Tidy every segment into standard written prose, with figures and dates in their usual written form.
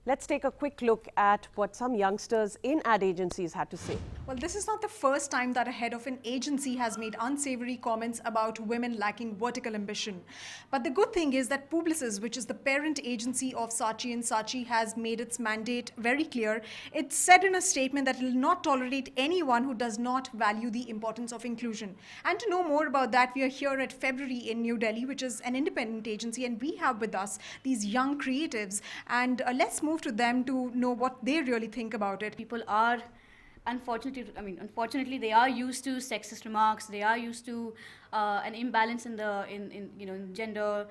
Let's take a quick look at what some youngsters in ad agencies had to say. Well, this is not the first time that a head of an agency has made unsavory comments about women lacking vertical ambition. But the good thing is that Publicis, which is the parent agency of Saatchi & Saatchi, has made its mandate very clear. It said in a statement that it will not tolerate anyone who does not value the importance of inclusion. And to know more about that, we are here at February in New Delhi, which is an independent agency, and we have with us these young creatives. And let's move to them to know what they really think about it. People are unfortunately they are used to sexist remarks. They are used to an imbalance in gender.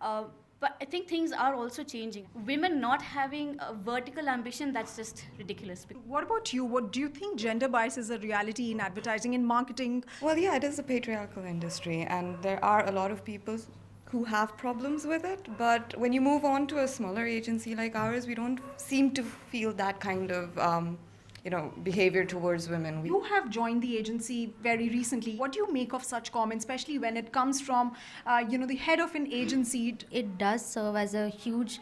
But I think things are also changing. Women not having a vertical ambition, that's just ridiculous. What about you? What do you think gender bias is a reality in advertising, in marketing? Well, yeah, it is a patriarchal industry, and there are a lot of people who have problems with it. But when you move on to a smaller agency like ours, we don't seem to feel that kind of behavior towards women. You have joined the agency very recently. What do you make of such comments, especially when it comes from, the head of an agency? It does serve as a huge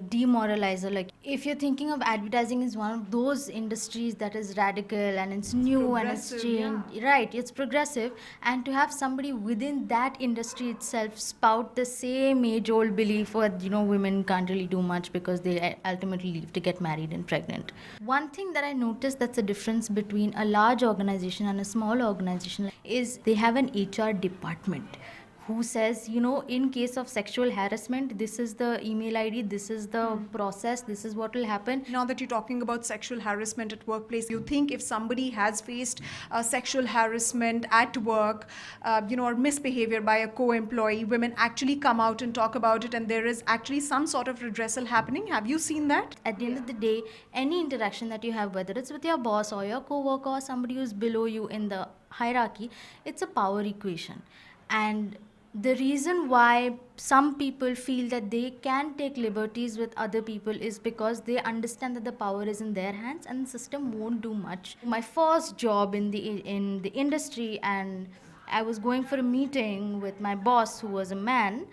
demoralizer. If you're thinking of advertising is one of those industries that is radical and it's new and it's changed, yeah. Right, it's progressive, and to have somebody within that industry itself spout the same age-old belief that women can't really do much because they ultimately leave to get married and pregnant. One thing that I noticed that's a difference between a large organization and a small organization is they have an HR department who says, in case of sexual harassment, this is the email ID, this is the process, this is what will happen. Now that you're talking about sexual harassment at workplace, you think if somebody has faced sexual harassment at work, or misbehavior by a co-employee, women actually come out and talk about it, and there is actually some sort of redressal happening? Have you seen that? At the end of the day, any interaction that you have, whether it's with your boss or your co-worker or somebody who's below you in the hierarchy, it's a power equation. And the reason why some people feel that they can take liberties with other people is because they understand that the power is in their hands and the system won't do much. My first job in the industry, and I was going for a meeting with my boss who was a man,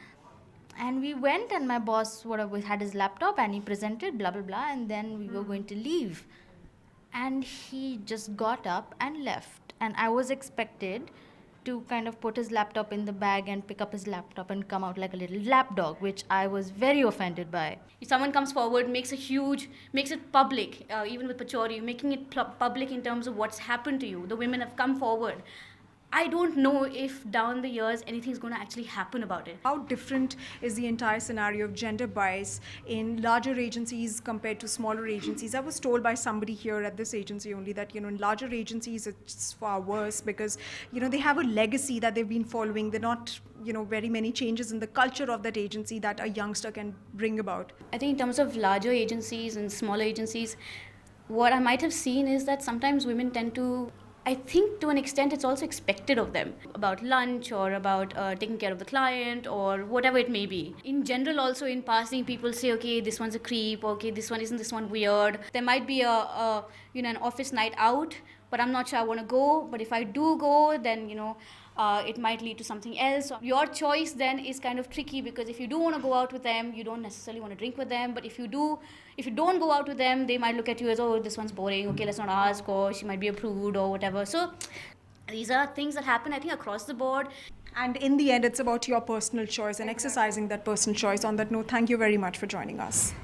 and we went, and my boss had his laptop and he presented blah blah blah, and then we were going to leave, and he just got up and left, and I was expected to kind of put his laptop in the bag and pick up his laptop and come out like a little lapdog, which I was very offended by. If someone comes forward, makes it public, even with Pachori, making it public in terms of what's happened to you. The women have come forward. I don't know if down the years anything's going to actually happen about it. How different is the entire scenario of gender bias in larger agencies compared to smaller agencies? I was told by somebody here at this agency only that, in larger agencies it's far worse because, they have a legacy that they've been following. They're not, very many changes in the culture of that agency that a youngster can bring about. I think in terms of larger agencies and smaller agencies, what I might have seen is that sometimes women tend to, I think to an extent it's also expected of them about lunch or about taking care of the client or whatever it may be. In general, also in passing, people say, okay, this one's a creep, okay, isn't this one weird? There might be an office night out, but I'm not sure I want to go. But if I do go, then it might lead to something else. Your choice then is kind of tricky because if you do want to go out with them, you don't necessarily want to drink with them. But if you don't go out with them, they might look at you as, oh, this one's boring. Okay, let's not ask, or she might be a prude or whatever. So these are things that happen, I think, across the board. And in the end, it's about your personal choice and exercising that personal choice. On that note, thank you very much for joining us.